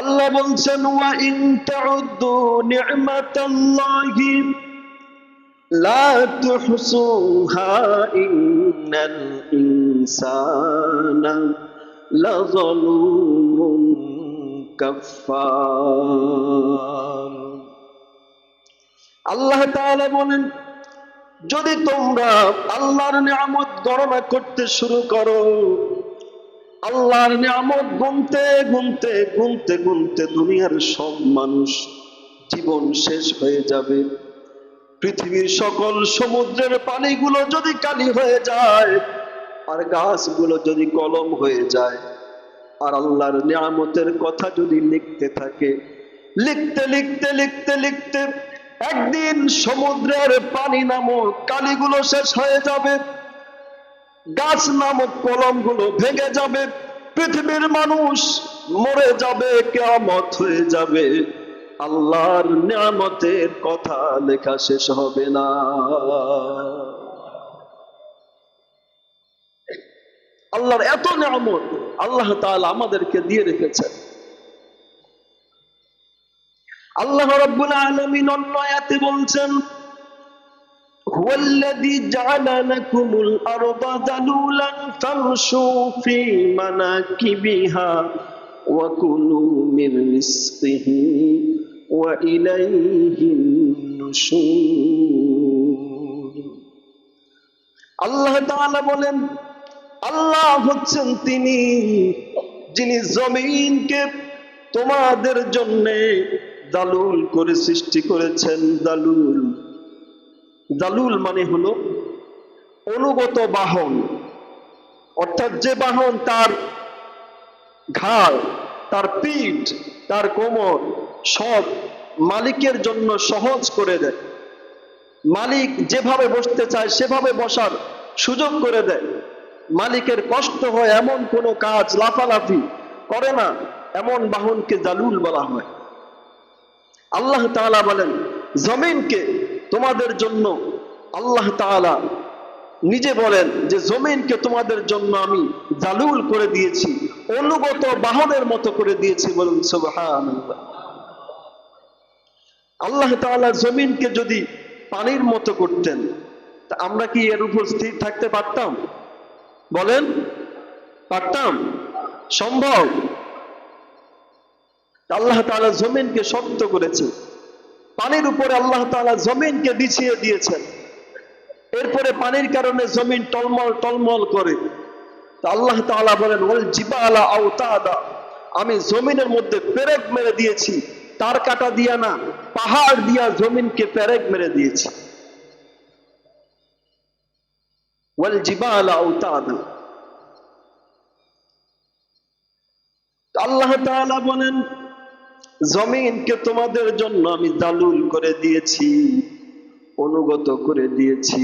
আল্লাহ বলছেন ওয়া ইন তাউদ্দু নি'মাতাল্লাহি লা তুহসুহা ইন্নাল ইনসানা লাযালুমুন কাফফার। আল্লাহ তাআলা বলেন, যদি তোমরা আল্লাহর নিয়ামত গণনা করতে শুরু করো, আল্লাহর নিয়ামত গুনতে গুনতে গুনতে গুনতে দুনিয়ার সব মানুষ জীবন শেষ হয়ে যাবে। পৃথিবীর সকল সমুদ্রের পানিগুলো যদি কালি হয়ে যায়, আর গাছগুলো যদি কলম হয়ে যায়, আর আল্লাহর নিয়ামতের কথা যদি লিখতে থাকে, লিখতে লিখতে লিখতে লিখতে একদিন সমুদ্রের পানি নামক কালিগুলো শেষ হয়ে যাবে, গাছ নামক কলমগুলো ভেঙে যাবে, পৃথিবীর মানুষ মরে যাবে, কিয়ামত হয়ে যাবে, আল্লাহর নিয়ামতের কথা লেখা শেষ হবে না। আল্লাহর এত নিয়ামত আল্লাহ তাআলা আমাদেরকে দিয়ে রেখেছেন। আল্লাহ রাব্বুল আলামিন অন্য আয়াতে বলছেন, হুয়াল্লাযী জাআলা লাকুমুল আরদা যালুলান ফামশু ফি মানাকিবিহা ওয়া কুলু মির রিজকিহি ওয়া ইলাইহিন নুশুর। আল্লাহ তাআলা বলেন, আল্লাহ হচ্ছেন তিনি যিনি জমিনকে তোমাদের জন্য দালুল করে সৃষ্টি করেছেন। দালুল, দালুল মানে হলো অনুগত বাহন, অর্থাৎ যে বাহন তার ঘাড়, তার পিঠ, তার কোমর সব মালিকের জন্য সহজ করে দেয়। মালিক যেভাবে বসতে চায় সেভাবে বসার সুযোগ করে দেয়। মালিকের কষ্ট হয় এমন কোনো কাজ লাফালাফি করে না, এমন বাহনকে দালুল বলা হয়। আল্লাহ তাআলা বলেন, জমিনকে তোমাদের জন্য আল্লাহ তাআলা নিজে বলেন যে জমিনকে তোমাদের জন্য আমি দালুল করে দিয়েছি, অনুগত বাহনের মতো করে দিয়েছি। বলুন সুবহানাল্লাহ। আল্লাহ তাআলা জমিনকে যদি পানির মতো করতেন, তা আমরা কি এর উপর স্থির থাকতে পারতাম? বলেন, পারতাম? সম্ভব? আল্লাহ তাআলা জমিনকে শক্ত করেছেন, পানির উপরে আল্লাহ তাআলা জমিনকে বিছিয়ে দিয়েছেন। এরপরে পানির কারণে জমিন টলমল টলমল করে। তা আল্লাহ তাআলা বলেন, ওয়াল জিবালা আওতাদা, আমি জমিনের মধ্যে পেরেক মেরে দিয়েছি, তার কাটা দিয়া না, পাহাড় দিয়া জমিনকে পেরেক মেরে দিয়েছি। ওয়াল জিবালা আওতাদা। আল্লাহ তাআলা বলেন, জমিনকে তোমাদের জন্য আমি দালুল করে দিয়েছি, অনুগত করে দিয়েছি।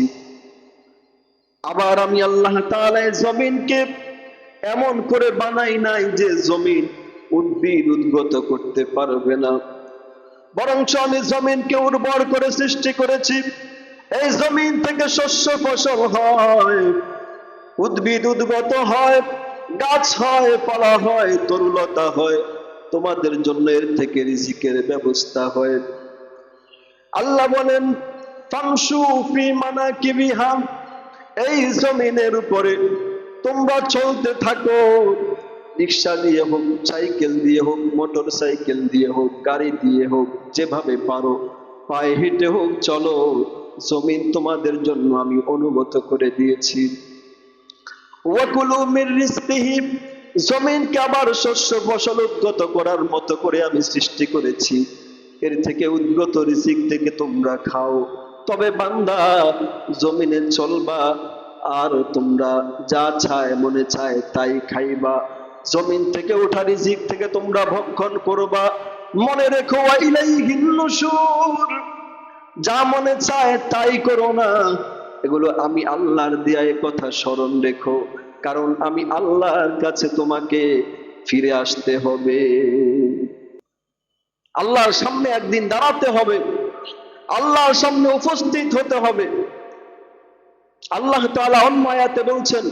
আবার আমি আল্লাহ তাআলা জমিনকে এমন করে বানাই নাই যে জমিন উদ্ভিদ উদ্গত করতে পারবে না, বরঞ্চ আমি জমিনকে উর্বর করে সৃষ্টি করেছি। এই জমিন থেকে শস্য ফসল হয়, উদ্ভিদ উদ্গত হয়, গাছ হয়, পালা হয়, তরুলতা হয়, তোমাদের জন্য এর থেকে রিজিকের ব্যবস্থা হয়। আল্লাহ বলেন, ফামশু ফি মানাকিবিহা, এই জমিনের উপরে তোমরা চলতে থাকো, রিক্সা দিয়ে হোক, সাইকেল দিয়ে হোক, মোটর সাইকেল দিয়ে হোক, গাড়ি দিয়ে হোক, যেভাবে পারো পায়ে হেঁটে হোক চলো, জমিন তোমাদের জন্য আমি অনুগত করে দিয়েছি। ওয়া কুলু মির রিজকিহি, জমিনকে আবার শস্য ফসল উদ্গত করার মতো করে আমি সৃষ্টি করেছি, এর থেকে উদ্গত রিজিক থেকে তোমরা খাও। তবে বান্দা, জমিনে চলবা আর তোমরা যা চায় মনে চায় তাই খাইবা, জমিন থেকে ওঠা রিজিক থেকে তোমরা ভক্ষণ করবা। মনে রেখো, ওয়া ইলাইহিন নুশুর, যা মনে চায় তাই করো না, এগুলো আমি আল্লাহর দেয়া, এ কথা স্মরণ রেখো, কারণ আমি আল্লাহর কাছে তোমাকে ফিরে আসতে হবে। আল্লাহর সামনে একদিন দাঁড়াতে হবে, আল্লাহর সামনে উপস্থিত হতে হবে। আল্লাহ তাআলা অন্য আয়াতে বলছেন,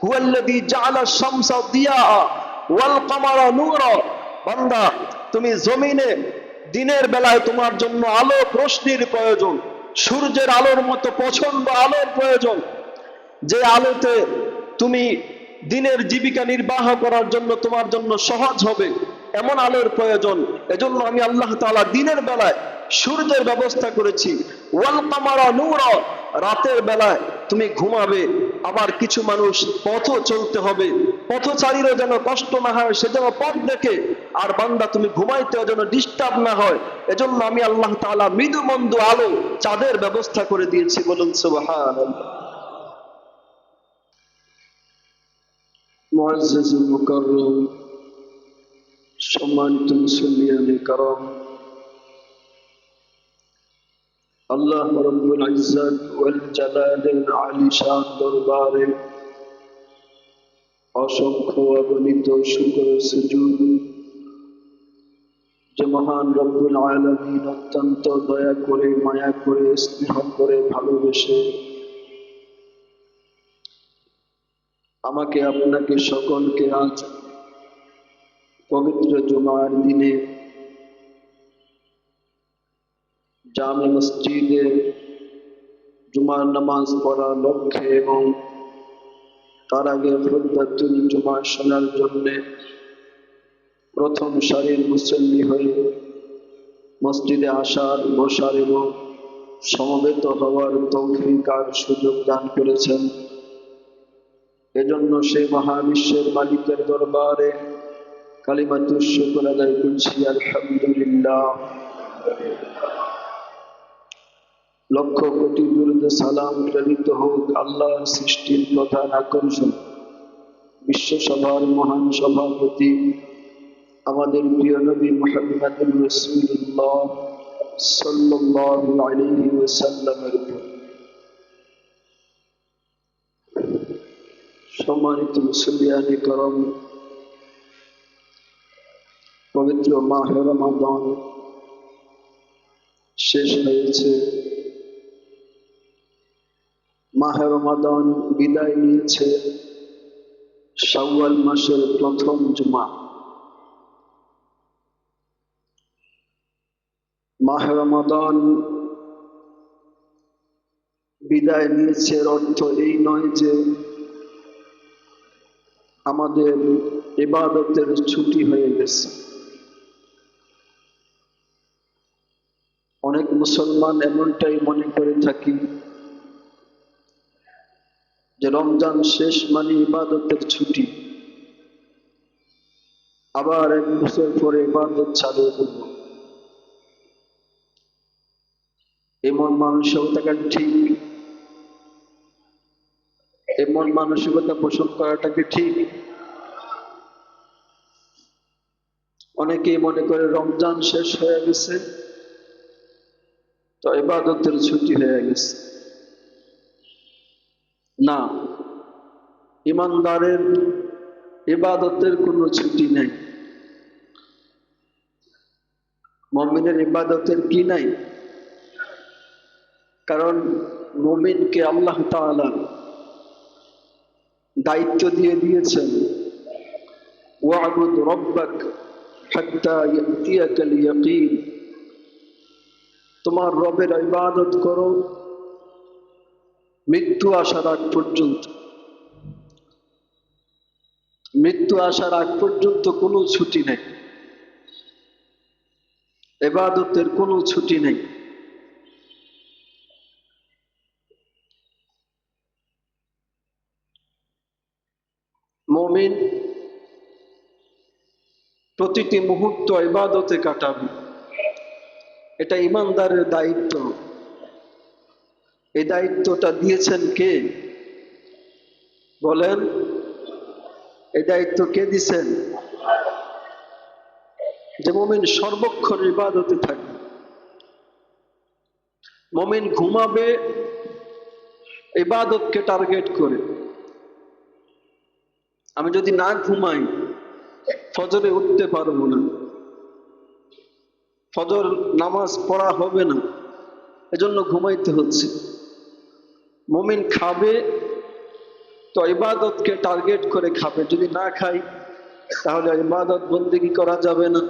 হুয়াল্লাযী জাআলা শামসা দিয়া ওয়াল কামারা নূরা বান্দা, তুমি জমিনে দিনের বেলায় তোমার জন্য আলো রোশনির প্রয়োজন, সূর্যের আলোর মতো প্রচন্ড আলোর প্রয়োজন, যে আলোতে তুমি দিনের জীবিকা নির্বাহ করার জন্য তোমার জন্য সহজ হবে, এমন আলোর প্রয়োজন। এজন্য আমি আল্লাহ তাআলা দিনের বেলায় সূর্যের ব্যবস্থা করেছি। ওয়াল কামারা নূরা, রাতের বেলায় তুমি ঘুমাবে, আবার কিছু মানুষ পথও চলতে হবে, পথচারীরও যেন কষ্ট না হয়, সে যেন পথ দেখে, আর বান্দা তুমি ঘুমাইতেও যেন ডিস্টার্ব না হয়। এজন্য আমি আল্লাহ তাআলা মৃদু মন্দ আলো চাঁদের ব্যবস্থা করে দিয়েছি। বলুন সুবহানাল্লাহ। মুআজ্জাজ মুকাররম, সম্মানিত মুসল্লিয়ানে কারাম, আল্লাহ রাব্বুল ইজ্জত ওয়াল জালালের আলিশান দরবারে অসংখ্য অগণিত শুকর সুজুদ, যে মহান রব্বুল আলামিন অত্যন্ত দয়া করে, মায়া করে, স্নেহ করে, ভালোবেসে আমাকে আপনাকে সকলকে আজ পবিত্র জুমার দিনে জামে মসজিদে জুমার নামাজ পড়ার লক্ষ্যে এবং তার আগে খুতবাতুল জুমা শোনার জন্য প্রথম সারির মুসল্লি হয়ে মসজিদে আসার, বসার এবং সমবেত হওয়ার তৌফিক আর সুযোগ দান করেছেন। এজন্য সেই মহাবিশ্বের মালিকের দরবারে কালিমাতুশ শুকর আদায় করছি, আলহামদুলিল্লাহ। লক্ষ কোটি দুরূদ সালাম প্রেরিত হোক আল্লাহর সৃষ্টির প্রধান আকর্ষণ, বিশ্বসভার মহান সভাপতি আমাদের প্রিয় নবী মুহাম্মদুর রাসূলুল্লাহ সাল্লাল্লাহু আলাইহি ওয়াসাল্লামের উপর। সম্মানিত মুসল্লিয়ানে করম, পবিত্র মাহে রমাদান শেষ হয়েছে। মাহে রমাদান বিদায় নিয়েছে শাওয়াল মাসের প্রথম জুমা। মাহে রমাদান বিদায় নিয়েছে এর অর্থ এই নয় যে আমাদের ইবাদতের ছুটি হয়ে গেছে। অনেক মুসলমান এমনটাই মনে করে থাকি যে রমজান শেষ মানে ইবাদতের ছুটি, আবার এক বছর পরে ইবাদত চালু করব। এমন মানসিকতা ঠিক? এমন মানসিকতা পোষণ করাটা কি ঠিক? অনেকেই মনে করে রমজান শেষ হয়ে গেছে তো ইবাদতের ছুটি হয়ে গেছে। না, ইমানদারের ইবাদতের কোনো ছুটি নেই। মুমিনের ইবাদতের কি নাই? কারণ মুমিনকে আল্লাহ তাআলা দায়িত্ব দিয়ে দিয়েছেন, ওয়া'বুদ রাব্বাক হাত্তা ইয়াতিয়াকাল ইয়াকিন, তোমার রবের ইবাদত করো মৃত্যু আসার আগ পর্যন্ত। মৃত্যু আসার আগ পর্যন্ত কোনো ছুটি নেই, ইবাদতের কোনো ছুটি নেই। মুমিন প্রতিটি মুহূর্ত ইবাদতে কাটাবে, এটা ইমানদারের দায়িত্ব। এই দায়িত্বটা দিয়েছেন কে বলেন? এই দায়িত্ব কে দিয়েছেন? যে মুমিন সর্বক্ষণ ইবাদতে থাকবে। মুমিন ঘুমাবে ইবাদতকে টার্গেট করে। আমি যদি না ঘুমাই ফজরে উঠতে পারবো না, ফজর নামাজ পড়া হবে না, এজন্য ঘুমাইতে হচ্ছে। মুমিন খাবে তো ইবাদতকে টার্গেট করে খাবে, যদি না খাই তাহলে ইবাদত বন্দেগী করা যাবে না।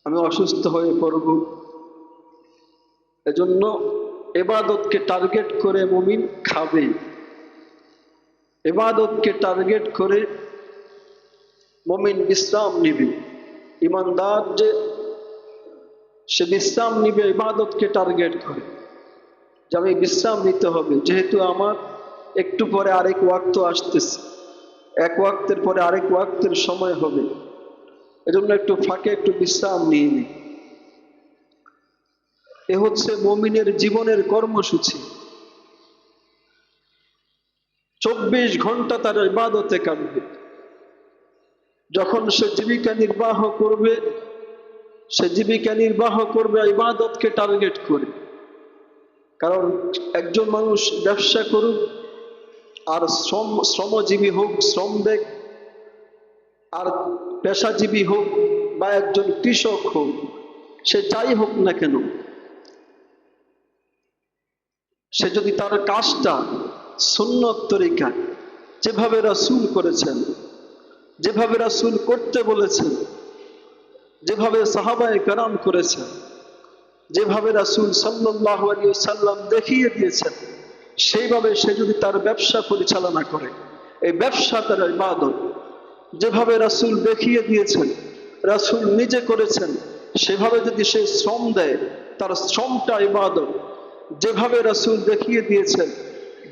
আমি অসুস্থ হয়ে পড়ব। এজন্য ইবাদতকে টার্গেট করে মুমিন খাবে, ইবাদতকে টার্গেট করে মুমিন বিশ্রাম নিবে। ইমানদার যে সে বিশ্রাম নিবে ইবাদতকে টার্গেট করে, যে আমি বিশ্রাম নিতে হবে, যেহেতু আমার একটু পরে আরেক ওয়াক্ত আসতেছে, এক ওয়াক্তের পরে আরেক ওয়াক্তের সময় হবে, এজন্য একটু ফাঁকে একটু বিশ্রাম নিয়ে নিই। এ হচ্ছে মুমিনের জীবনের কর্মসূচি। 24 ঘন্টা তার ইবাদতে কাটবে। যখন সে জীবিকা নির্বাহ করবে, সে জীবিকা নির্বাহ করবে ইবাদতকে টার্গেট করে। কারণ একজন মানুষ ব্যবসা করুক আর শ্রমজীবী হোক, শ্রমবেগ আর পেশাজীবী হোক, বা একজন কৃষক হোক, সে যাই হোক না কেন, সে যদি তার কাজটা সুন্নত তরিকায় যেভাবে রাসূল করেছেন, যেভাবে রাসূল করতে বলেছেন, যেভাবে সাহাবায়ে কেরাম করেছেন, যেভাবে রাসূল সাল্লাল্লাহু আলাইহি ওয়াসাল্লাম দেখিয়ে দিয়েছেন, সেইভাবে সে যদি তার ব্যবসা পরিচালনা করে, এই ব্যবসা তার ইবাদত। যেভাবে রাসূল দেখিয়ে দিয়েছেন, রাসূল নিজে করেছেন, সেভাবে যদি সে শ্রম দেয়, তার শ্রমটা ইবাদত। যেভাবে রাসূল দেখিয়ে দিয়েছেন,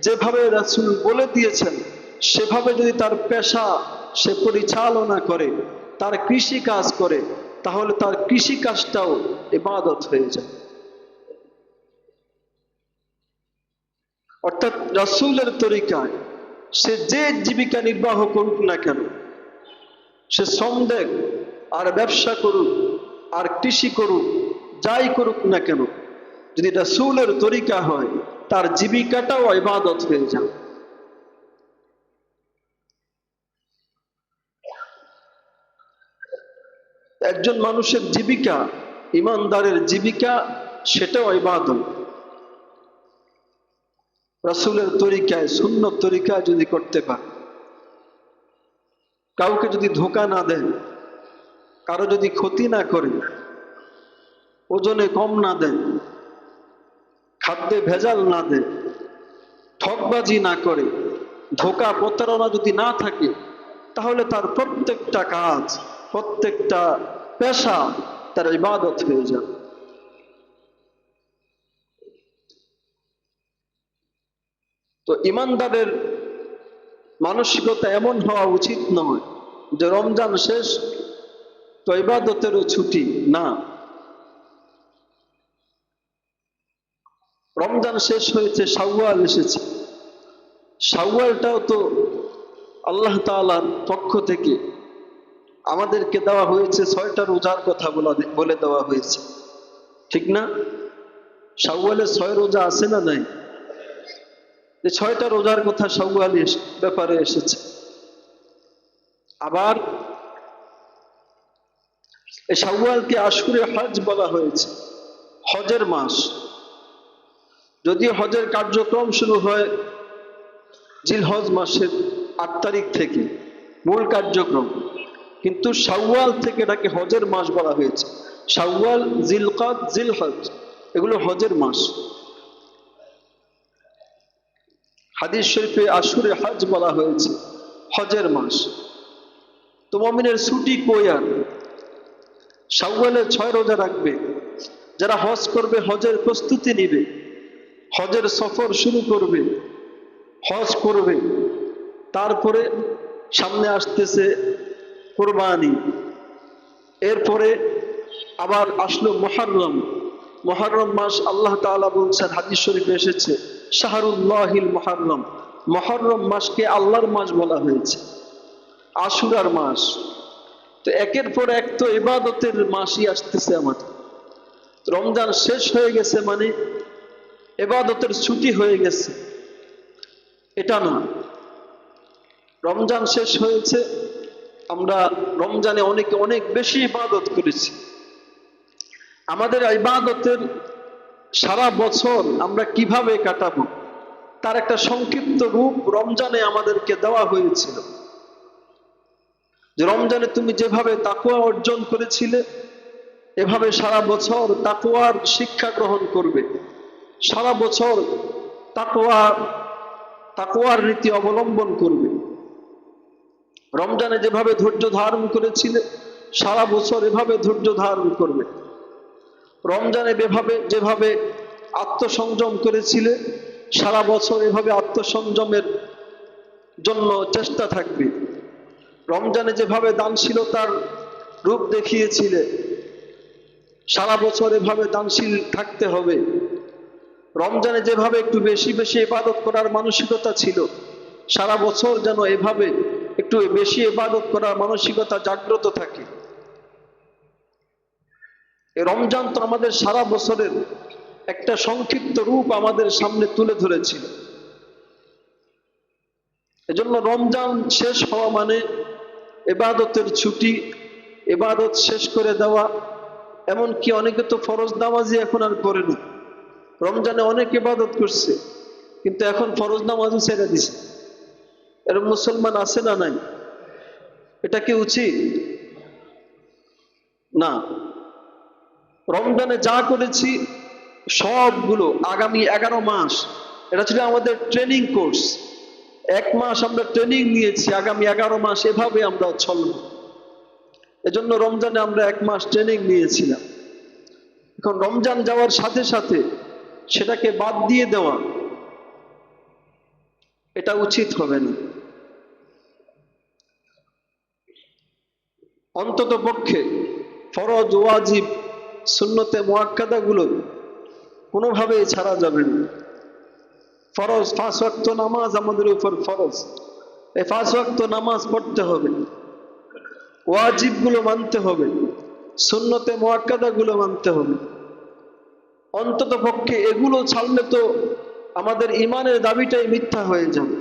যেভাবে রাসূল বলে দিয়েছেন, সেভাবে যদি তার পেশা সে পরিচালনা করে, তার কৃষি কাজ করে, তাহলে তার কৃষি কাজটাও ইবাদত হয়ে যায়। অর্থাৎ রাসূলের তরিকায় সে যে জীবিকা নির্বাহ করুক না কেন, সে শ্রম দেখ আর ব্যবসা করুক আর কৃষি করুক, যাই করুক না কেন, যদি রাসূলের তরিকা হয়, তার জীবিকাটাও ইবাদত হয়ে যায়। একজন মানুষের জীবিকা, ইমানদারের জীবিকা, সেটাও ইবাদত। রাসূলের তরিকায়, সুন্নত তরিকায় যদি করতে পারে, কাউকে যদি ধোঁকা না দেয়, কারো যদি ক্ষতি না করে, ওজনে কম না দেয়, খাদ্যে ভেজাল না দেয়, ঠকবাজি না করে, ধোঁকা প্রতারণা যদি না থাকে, তাহলে তার প্রত্যেকটা কাজ, প্রত্যেকটা পেশা তার ইবাদত হয়ে যায়। তো ইমানদারের মানসিকতা এমন হওয়া উচিত নয় যে রমজান শেষ তো ইবাদতেরও ছুটি। না, রমজান শেষ হয়েছে, শাওয়াল এসেছে। শাওয়ালটাও তো আল্লাহ তাআলার পক্ষ থেকে আমাদেরকে দেওয়া হয়েছে, 6টা রোজার কথা বলে দেওয়া হয়েছে, ঠিক না? শাওয়ালে 6 রোজা আছে না নাই? এই 6টা রোজার কথা শাওয়ালের ব্যাপারে এসেছে। আবার এই শাওয়ালকে আশুরে হজ বলা হয়েছে, হজের মাস। যদিও হজের কার্যক্রম শুরু হয় জিলহজ মাসের 8 তারিখ থেকে, মূল কার্যক্রম, কিন্তু শাওয়াল থেকে এটাকে হজের মাস বলা হয়েছে। শাওয়াল, জিলকাদ, জিলহজ এগুলো হজের মাস। হাদিস শরীফে আশুরে হজ বলা হয়েছে, হজের মাস। তো মুমিনের ছুটি কই আর? শাওয়ালে 6 রোজা রাখবে, যারা হজ করবে, হজের প্রস্তুতি নিবে, হজের সফর শুরু করবে, হজ করবে, তারপরে সামনে আসতেছে কুরবানি, এরপরে আবার আসলো মুহররম। মুহররম মাস আল্লাহ তাআলা বলছেন, হাদিস শরীফে এসেছে, শাহরুল্লাহিল মুহররম, মুহররম মাসকে আল্লাহর মাস বলা হয়েছে, আশুরার মাস। তো একের পর এক তো ইবাদতের মাসই আসতেছে আমাদের। রমজান শেষ হয়ে গেছে মানে ইবাদতের ছুটি হয়ে গেছে, এটা না। রমজান শেষ হয়েছে, আমরা রমজানে অনেকে অনেক বেশি ইবাদত করেছি। আমাদের ইবাদতের সারা বছর আমরা কিভাবে কাটাবো, তার একটা সংক্ষিপ্ত রূপ রমজানে আমাদেরকে দেওয়া হয়েছিল। যে রমজানে তুমি যেভাবে তাকওয়া অর্জন করেছিলে এভাবে সারা বছর তাকওয়ার শিক্ষা গ্রহণ করবে, সারা বছর তাকওয়ার রীতি অবলম্বন করবে। রমজানে যেভাবে ধৈর্য ধারণ করেছিলে সারা বছর এভাবে ধৈর্য ধারণ করবে। রমজানে যেভাবে আত্মসংযম করেছিলে সারা বছর এভাবে আত্মসংযমের জন্য চেষ্টা থাকবে। রমজানে যেভাবে দানশীলতার রূপ দেখিয়েছিলে সারা বছর এভাবে দানশীল থাকতে হবে। রমজানে যেভাবে একটু বেশি বেশি ইবাদত করার মানসিকতা ছিল সারা বছর যেন এভাবে একটু বেশি ইবাদত করার মানসিকতা জাগ্রত থাকে। এই রমজান তো আমাদের সারা বছরের একটা সংক্ষিপ্ত রূপ আমাদের সামনে তুলে ধরেছিল। এজন্য রমজান শেষ হওয়া মানে ইবাদতের ছুটি, ইবাদত শেষ করে দেওয়া। এমনকি অনেকে তো ফরজ নামাজই এখন আর করে না। রমজানে অনেক ইবাদত করছে কিন্তু এখন ফরজ নামাজও ছেড়ে দিছে। এরকম মুসলমান আছে না নাই? এটা কি উচিত? না। রমজানে যা করেছি সবগুলো আগামী 11 মাস, এটা ছিল আমাদের ট্রেনিং কোর্স। 1 মাস আমরা ট্রেনিং নিয়েছি, আগামী 11 মাস এভাবে আমরা চলব। এজন্য রমজানে আমরা 1 মাস ট্রেনিং নিয়েছিলাম। এখন রমজান যাওয়ার সাথে সাথে সেটাকে বাদ দিয়ে দেওয়া এটা উচিত হবে না। অন্তত পক্ষে ফরজ, ওয়াজিব, সুন্নতে মুআক্কাদা গুলো কোনোভাবেই ছাড়া যাবে না। ফরজ 5 ওয়াক্ত নামাজ আমাদের উপর ফরজ, এই 5 ওয়াক্ত নামাজ পড়তে হবে, ওয়াজিব গুলো মানতে হবে, সুন্নতে মুআক্কাদা গুলো মানতে হবে। অন্তত পক্ষে এগুলো ছাড়লে তো আমাদের ইমানের দাবিটাই মিথ্যা হয়ে যাবে।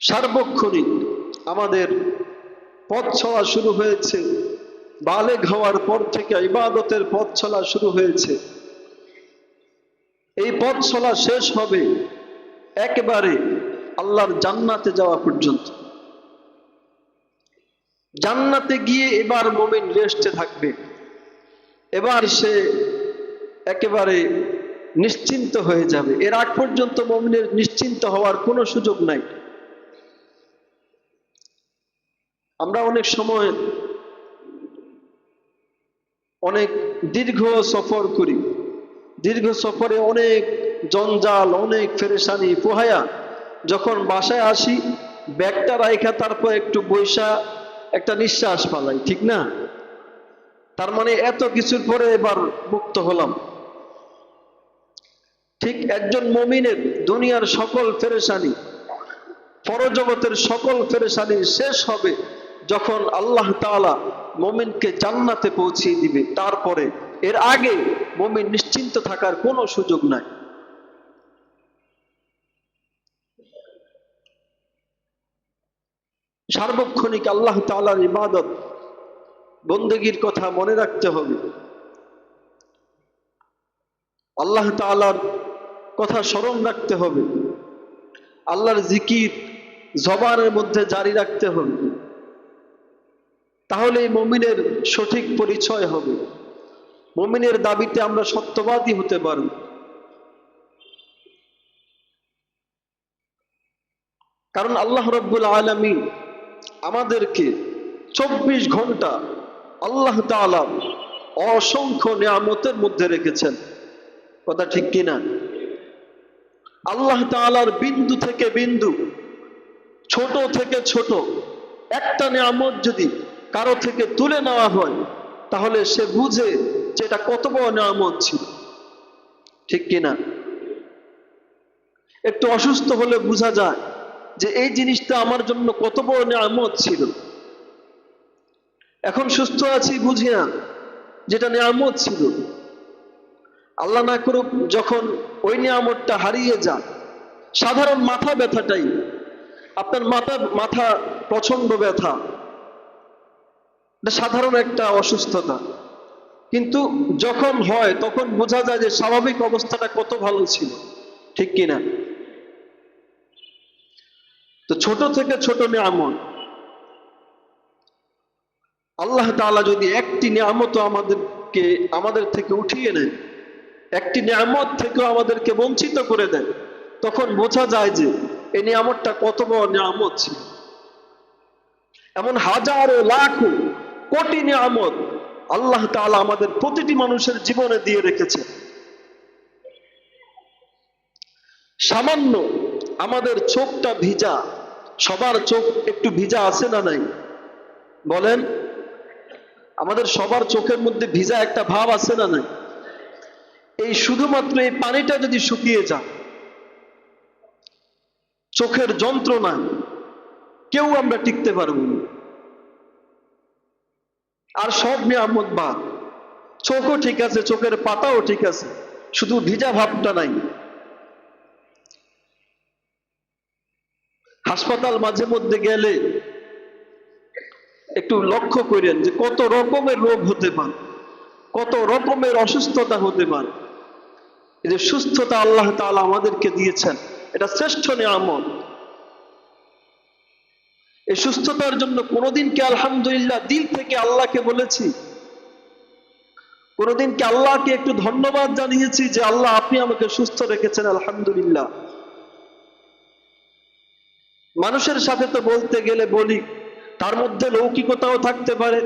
সার্বক্ষণিক আমাদের পথ চলা শুরু হয়েছে, বালেগ হওয়ার পর থেকে ইবাদতের পথ চলা শুরু হয়েছে। এই পথ চলা শেষ হবে একেবারে আল্লাহর জান্নাতে যাওয়া পর্যন্ত। জান্নাতে গিয়ে এবার মুমিন রেস্টে থাকবে, এবার সে একেবারে নিশ্চিন্ত হয়ে যাবে। এর আগ পর্যন্ত মুমিনের নিশ্চিন্ত হওয়ার কোনো সুযোগ নাই। আমরা অনেক সময় অনেক দীর্ঘ সফর করি, দীর্ঘ সফরে অনেক জঞ্জাল, অনেক পেরেশানি পোহায়া যখন বাসায় আসি ব্যাগটা রাইখা তারপর একটু বৈশা একটা নিঃশ্বাস ফালাই, ঠিক না? তার মানে এত কিছুর পরে এবার মুক্ত হলাম। ঠিক একজন মুমিনের দুনিয়ার সকল পেরেশানি, পরজগতের সকল পেরেশানি শেষ হবে যখন আল্লাহ তাআলা মুমিনকে জান্নাতে পৌঁছিয়ে দিবে। তারপরে এর আগে মুমিন নিশ্চিন্ত থাকার কোনো সুযোগ নাই। সার্বক্ষণিক আল্লাহ তাআলার ইবাদত বন্দেগীর কথা মনে রাখতে হবে, আল্লাহ তাআলার কথা স্মরণ রাখতে হবে, আল্লাহর জিকির জবানের মধ্যে জারি রাখতে হবে। তাহলে মুমিনের সঠিক পরিচয় হবে, মুমিনের দাবিতে আমরা সত্যবাদী হতে পারব। কারণ আল্লাহ রাব্বুল আলামিন আমাদেরকে 24 ঘন্টা আল্লাহ তাআলা অসংখ্য নিয়ামতের মধ্যে রেখেছেন। কথা ঠিক কিনা? আল্লাহ তাআলার বিন্দু থেকে বিন্দু, ছোট থেকে ছোট একটা নিয়ামত যদি কারো থেকে তুলে নেওয়া হয় তাহলে সে বুঝে যে এটা কত বড় নিয়ামত ছিল, ঠিক কিনা? একটু অসুস্থ হলে বোঝা যায় যে এই জিনিসটা আমার জন্য কত বড় নিয়ামত ছিল। এখন সুস্থ আছি বুঝি না যেটা নিয়ামত ছিল। আল্লাহ না করুক যখন ওই নিয়ামতটা হারিয়ে যায়, সাধারণ মাথা ব্যথাটাই, আপনার মাথা প্রচন্ড ব্যথা, এটা সাধারণ একটা অসুস্থতা, কিন্তু যখন হয় তখন বোঝা যায় যে স্বাভাবিক অবস্থাটা কত ভালো ছিল, ঠিক কিনা? তো ছোট থেকে ছোট নিয়ামত আল্লাহ তাআলা যদি একটি নিয়ামত আমাদের থেকে উঠিয়ে নেয়, একটি নিয়ামত থেকেও আমাদেরকে বঞ্চিত করে দেয়, তখন বোঝা যায় যে এই নিয়ামতটা কত বড় নিয়ামত ছিল। এমন হাজারো লাখো কোটি নিয়ামত আল্লাহ তাআলা আমাদের প্রতিটি মানুষের জীবনে দিয়ে রেখেছে। সামান্য আমাদের চোখটা ভিজা, সবার চোখ একটু ভিজা আছে না নাই বলেন? আমাদের সবার চোখের মধ্যে ভিজা একটা ভাব আছে না নাই? এই শুধুমাত্র এই পানিটা যদি শুকিয়ে যায়, চোখের যন্ত্রণায় কেউ আমরা টিকতে পারবো না। আর সব নিয়ামত বাদ, চোখও ঠিক আছে, চোখের পাতাও ঠিক আছে, শুধু ভিজা ভাবটা নাই। হাসপাতাল মাঝে মধ্যে গেলে একটু লক্ষ্য করেন যে কত রকমের রোগ হতে পারে, কত রকমের অসুস্থতা হতে পারে। এই যে সুস্থতা আল্লাহ তাআলা আমাদেরকে দিয়েছেন, এটা শ্রেষ্ঠ নিয়ামত। এই সুস্থতার জন্য কোনোদিন কি আলহামদুলিল্লাহ দিল থেকে আল্লাহকে বলেছি? কোনোদিন কি আল্লাহকে একটু ধন্যবাদ জানিয়েছি যে আল্লাহ আপনি আমাকে সুস্থ রেখেছেন, আলহামদুলিল্লাহ? মানুষের সাথে তো বলতে গেলে বলি, তার মধ্যে লৌকিকতাও থাকতে পারে,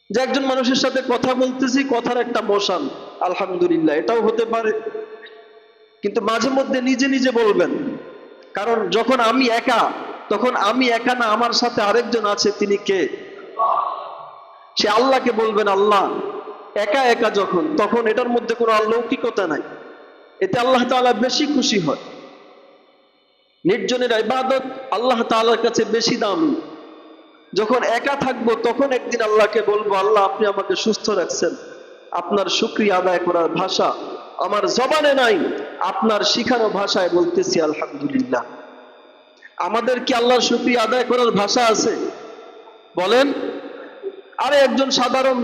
যে একজন মানুষের সাথে কথা বলতেছি, কথার একটা মশান, আলহামদুলিল্লাহ, এটাও হতে পারে। কিন্তু মাঝে মধ্যে নিজে নিজে বলবেন, কারণ যখন আমি একা, তখন আমি একা না, আমার সাথে আরেকজন আছে। তিনি কে? সে আল্লাহকে বলবেন আল্লাহ। একা একা যখন, তখন এটার মধ্যে কোনো অলৌকিকতা নাই, এতে আল্লাহ তাআলা বেশি খুশি হয়। নির্জনের ইবাদত আল্লাহ তাআলার কাছে বেশি দামি। যখন একা থাকবো, তখন একদিন আল্লাহকে বলবো, আল্লাহ আপনি আমাকে সুস্থ রাখছেন, আপনার শুকরিয়া আদায় করার ভাষা আমার জবানে নাই, আপনার শিখানো ভাষায় বলতেছি আলহামদুলিল্লাহ। আমাদের কি আল্লাহর শুকরিয়া আদায় করার ভাষা আছে বলেন? আরে একজন সাধারণ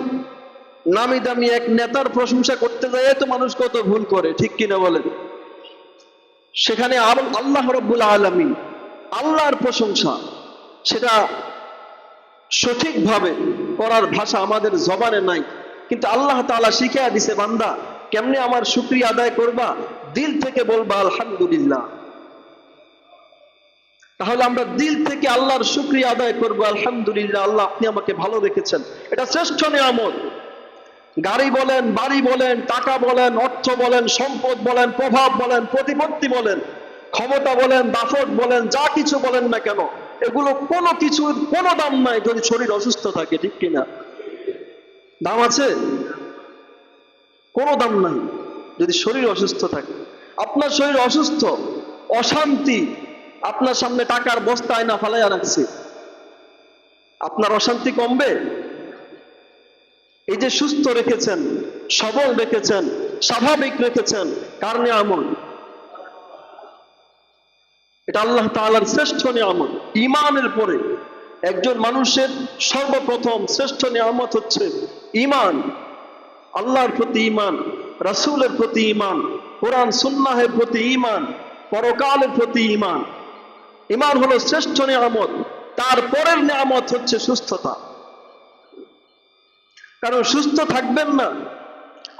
নামি দামি এক নেতার প্রশংসা করতে যায় তো মানুষ কত ভুল করে, ঠিক কিনা বলেন? সেখানে আল্লাহ রাব্বুল আলামিন, আল্লাহর প্রশংসা, সেটা সঠিকভাবে করার ভাষা আমাদের জবানে নাই। কিন্তু আল্লাহ তাআলা শিখিয়ে দিছে, বান্দা কেমনে আমার শুকরিয়া আদায় করবা? দিল থেকে বলবা আলহামদুলিল্লাহ। তাহলে আমরা দিল থেকে আল্লাহর শুকরিয়া আদায় করবো, আলহামদুলিল্লাহ, আল্লাহ আপনি আমাকে ভালো রেখেছেন। এটা শ্রেষ্ঠ নিয়ামত। গাড়ি বলেন, বাড়ি বলেন, টাকা বলেন, অর্থ বলেন, সম্পদ বলেন, প্রভাব বলেন, প্রতিপত্তি বলেন, ক্ষমতা বলেন, দাফট বলেন, যা কিছু বলেন না কেন, এগুলো কোনো কিছুর কোনো দাম নাই যদি শরীর অসুস্থ থাকে, ঠিক কিনা? দাম আছে? কোনো দাম নাই যদি শরীর অসুস্থ থাকে। আপনার শরীর অসুস্থ, অশান্তি, আপনার সামনে টাকার বস্তা আয়না ফালাইয়া রাখছে, আপনার অশান্তি কমবে? এই যে সুস্থ রেখেছেন, সবল রেখেছেন, স্বাভাবিক রেখেছেন, কার নিয়ামত? এটা আল্লাহ তাআলার শ্রেষ্ঠ নিয়ামত। ঈমানের পরে একজন মানুষের সর্বপ্রথম শ্রেষ্ঠ নিয়ামত হচ্ছে ঈমান। আল্লাহর প্রতি ঈমান, রাসূলের প্রতি ঈমান, কোরআন সুন্নাহের প্রতি ঈমান, পরকালের প্রতি ঈমান। ঈমান হলো শ্রেষ্ঠ নিয়ামত। তারপরের নিয়ামত হচ্ছে সুস্থতা। কারণ সুস্থ থাকবেন না,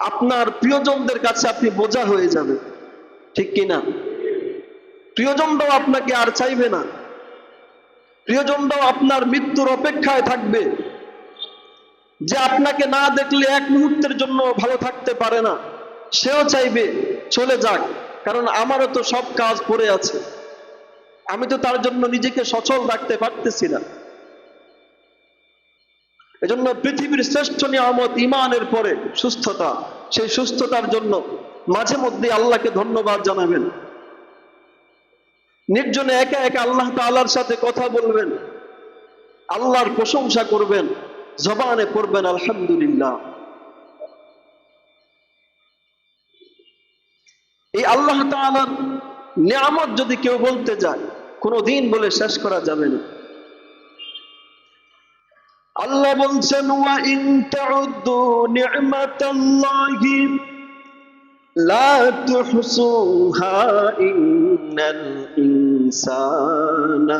আপনার প্রিয়জনদের কাছে আপনি বোঝা হয়ে যাবেন, ঠিক কিনা? প্রিয়জনরাও আপনাকে আর চাইবে না, প্রিয়জনরাও আপনার মৃত্যুর অপেক্ষায় থাকবে, যে আপনাকে না দেখলে এক মুহূর্তের জন্য ভালো থাকতে পারে না, সেও চাইবে চলে যাক, কারণ আমারও তো সব কাজ পড়ে আছে, আমি তো তার জন্য নিজেকে সচল রাখতে পারতেছি না। এজন্য পৃথিবীর শ্রেষ্ঠ নিয়ামত ঈমানের পরে সুস্থতা। সেই সুস্থতার জন্য মাঝে মধ্যে আল্লাহকে ধন্যবাদ জানাবেন, নির্জনে একা একা আল্লাহ তাআলার সাথে কথা বলবেন, আল্লাহর প্রশংসা করবেন, জবানে পড়বেন আলহামদুলিল্লাহ। এই আল্লাহ তাআলার নিয়ামত যদি কেউ বলতে যায়, কোনোদিন বলে শেষ করা যাবে না। আল্লাহ বলছেন, ওয়া ইন তাউদ্দু নি'মাতাল্লাহি লা তুহসুহা ইন্নাল ইনসানা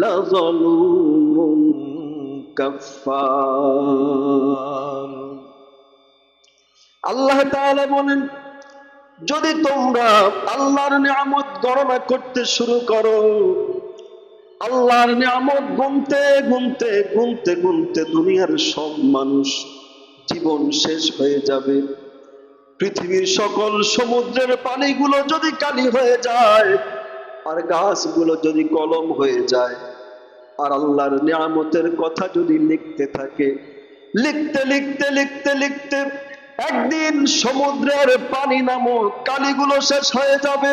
লাযালুমুন কাফফার। আল্লাহ তাআলা বলেন, যদি তোমরা আল্লাহর নিয়ামত গণনা করতে শুরু করো, আল্লাহর নিয়ামত গুনতে গুনতে গুনতে গুনতে দুনিয়ার সব মানুষ জীবন শেষ হয়ে যাবে। পৃথিবীর সকল সমুদ্রের পানিগুলো যদি কালি হয়ে যায়, আর গাছগুলো যদি কলম হয়ে যায়, আর আল্লাহর নিয়ামতের কথা যদি লিখতে থাকে, লিখতে লিখতে লিখতে লিখতে একদিন সমুদ্রের পানি নামক কালিগুলো শেষ হয়ে যাবে,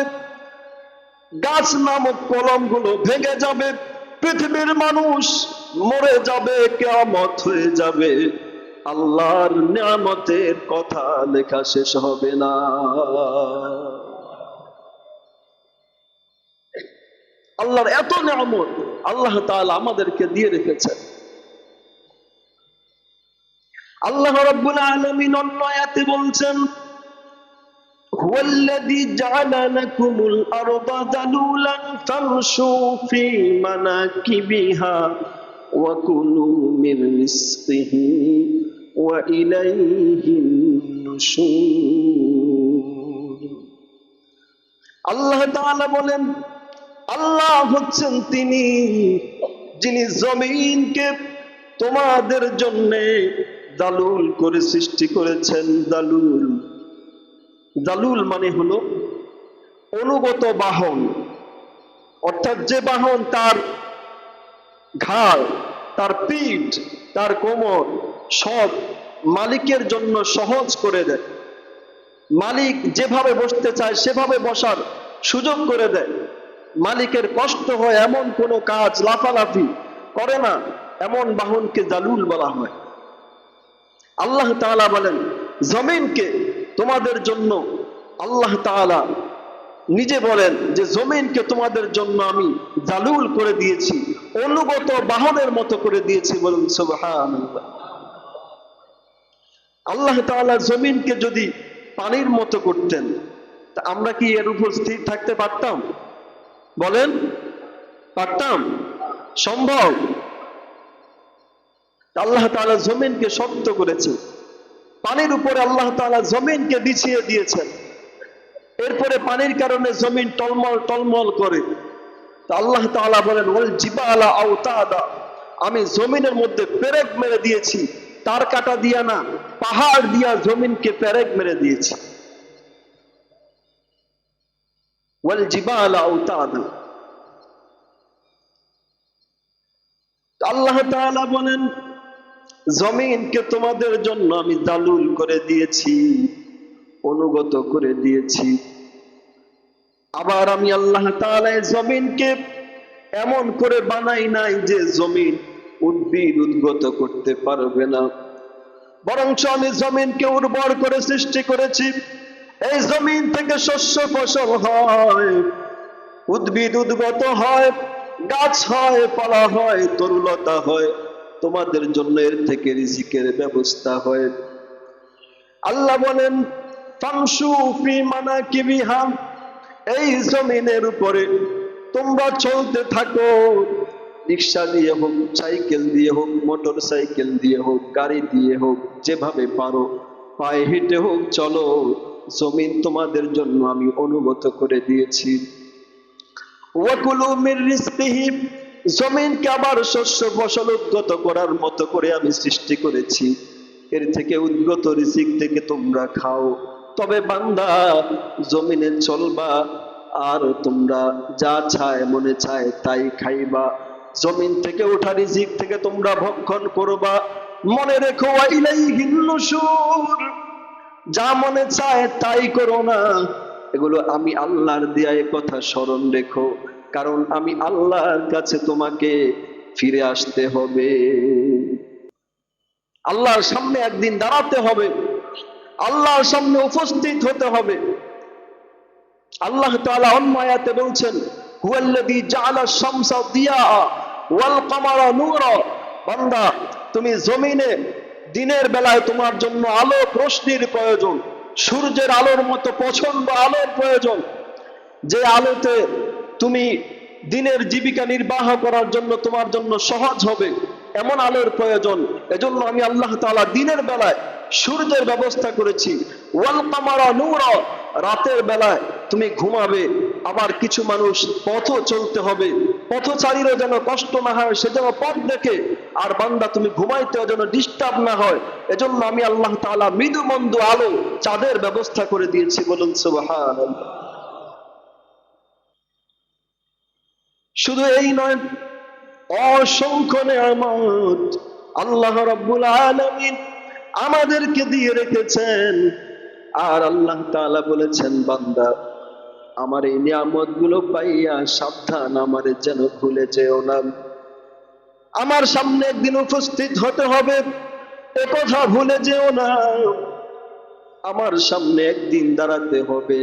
গাছ নামক কলমগুলো ভেঙে যাবে, পৃথিবীর মানুষ মরে যাবে, কিয়ামত হয়ে যাবে, আল্লাহর নিয়ামতের কথা লেখা শেষ হবে না। আল্লাহর এত নিয়ামত আল্লাহ তাআলা আমাদেরকে দিয়ে রেখেছেন। আল্লাহ রাব্বুল আলামিন অন্য আয়াতে বলছেন, হুয়াল্লাযী জাআলা লাকুমুল আরদা যালুলান ফামশু ফি মানাকিবিহা ওয়া কুলু মির রিজকিহি ওয়া ইলাইহিন নুশুর। আল্লাহ তাআলা বলেন, আল্লাহ হচ্ছেন তিনি যিনি জমিনকে তোমাদের জন্য দালুল করে সৃষ্টি করেছেন। দালুল, দালুল মানে হলো অনুগত বাহন, অর্থাৎ যে বাহন তার ঘাড়, তার পিঠ, তার কোমর সব মালিকের জন্য সহজ করে দেয়। মালিক যেভাবে বসতে চায় সেভাবে বসার সুযোগ করে দেয়। মালিকের কষ্ট হয় এমন কোনো কাজ লাফালাফি করে না, এমন বাহনকে দালুল বলা হয়। আল্লাহ তাআলা বলেন, জমিনকে তোমাদের জন্য আল্লাহ তাআলা নিজে বলেন যে জমিনকে তোমাদের জন্য আমি দালুল করে দিয়েছি, অনুগত বাহনের মতো করে দিয়েছি। বলুন সুবহানাল্লাহ। আল্লাহ তাআলা জমিনকে যদি পানির মতো করতেন, তা আমরা কি এর উপর স্থির থাকতে পারতাম? বলেন, পারতাম? সম্ভব? আল্লাহ তাআলা জমিনকে শক্ত করেছেন, পানির উপরে আল্লাহ তাআলা জমিনকে বিছিয়ে দিয়েছেন। এরপরে পানির কারণে জমিন টলমল টলমল করে। আল্লাহ তাআলা বলেন, ওয়াল জিবালা আওতাদা, আমি জমিনের মধ্যে পেরেক মেরে দিয়েছি, তার কাটা দিয়া না, পাহাড় দিয়া জমিনকে পেরেক মেরে দিয়েছি। ওয়াল জিবালা আওতাদা। আল্লাহ তাআলা বলেন, জমিনকে তোমাদের জন্য আমি দালুল করে দিয়েছি, অনুগত করে দিয়েছি। আবার আমি আল্লাহ তাআলা জমিনকে এমন করে বানাই নাই যে জমিন উদ্ভিদ উদ্গত করতে পারবে না, বরঞ্চ আমি জমিনকে উর্বর করে সৃষ্টি করেছি। এই জমিন থেকে শস্য ফসল হয়, উদ্ভিদ উদ্গত হয়, গাছ হয়, পালা হয়, তরুলতা হয়, তোমাদের জন্য এর থেকে রিজিকের ব্যবস্থা হয়। আল্লাহ বলেন, ফামশু ফি মানাকিবিহা, এই জমিনের উপরে তোমরা চলতে থাকো, রিক্সা দিয়ে হোক, সাইকেল দিয়ে হোক, মোটর সাইকেল দিয়ে হোক, গাড়ি দিয়ে হোক, যেভাবে পারো পায়ে হেঁটে হোক চলো, জমিন তোমাদের জন্য আমি অনুগত করে দিয়েছি। ওয়া কুলু মির রিজকিহি, জমিনকে আবার শস্য ফসল উদ্গত করার মতো করে আমি সৃষ্টি করেছি, এর থেকে উদ্গত রিজিক থেকে তোমরা খাও। তবে বান্দা, জমিনে চলবা আর তোমরা যা চায় মনে চায় তাই খাইবা, জমিন থেকে ওঠা রিজিক থেকে তোমরা ভক্ষণ করবা। মনে রেখো, ওয়া ইলাইহিন নুশুর, যা মনে চায় তাই করো না, এগুলো আমি আল্লাহর দেয়া, এ কথা স্মরণ রেখো, কারণ আমি আল্লাহর কাছে তোমাকে ফিরে আসতে হবে। আল্লাহর সামনে একদিন দাঁড়াতে হবে, আল্লাহর সামনে উপস্থিত হতে হবে। আল্লাহ তাআলা অন্য আয়াতে বলছেন, হুয়াল্লাযী জাআলা শামসা দিয়া ওয়াল কমারা নূরা, বান্দা তুমি জমিনে দিনের বেলায় তোমার জন্য আলো রোশনির প্রয়োজন, সূর্যের আলোর মতো প্রচন্ড আলোর প্রয়োজন, যে আলোতে তুমি দিনের জীবিকা নির্বাহ করার জন্য তোমার জন্য সহজ হবে এমন আলোর প্রয়োজন। এজন্য আমি আল্লাহ তাআলা দিনের বেলায় সূর্যের ব্যবস্থা করেছি, ওয়াল কামারা নূরা, রাতের বেলায় তুমি ঘুমাবে। আবার কিছু মানুষ পথও চলতে হবে, পথচারীরও যেন কষ্ট না হয় সেজন্য পথ দেখে, আর বান্দা তুমি ঘুমাইতেও যেন ডিস্টার্ব না হয়, এজন্য আমি আল্লাহ তাআলা মৃদু মন্দ আলো চাঁদের ব্যবস্থা করে দিয়েছি। বলুন সুবহানাল্লাহ। শুধু এই নয়, অসংখ্য নিয়ামত আল্লাহ রাব্বুল আলামিন আমাদেরকে দিয়ে রেখেছেন। আর আল্লাহ তাআলা বলেছেন, বান্দা আমার এই নিয়ামত গুলো পাইয়া সাবধান, আমারে যেন ভুলে যেও না। আমার সামনে একদিন উপস্থিত হতে হবে, এ কথা ভুলে যেও না। আমার সামনে একদিন দাঁড়াতে হবে,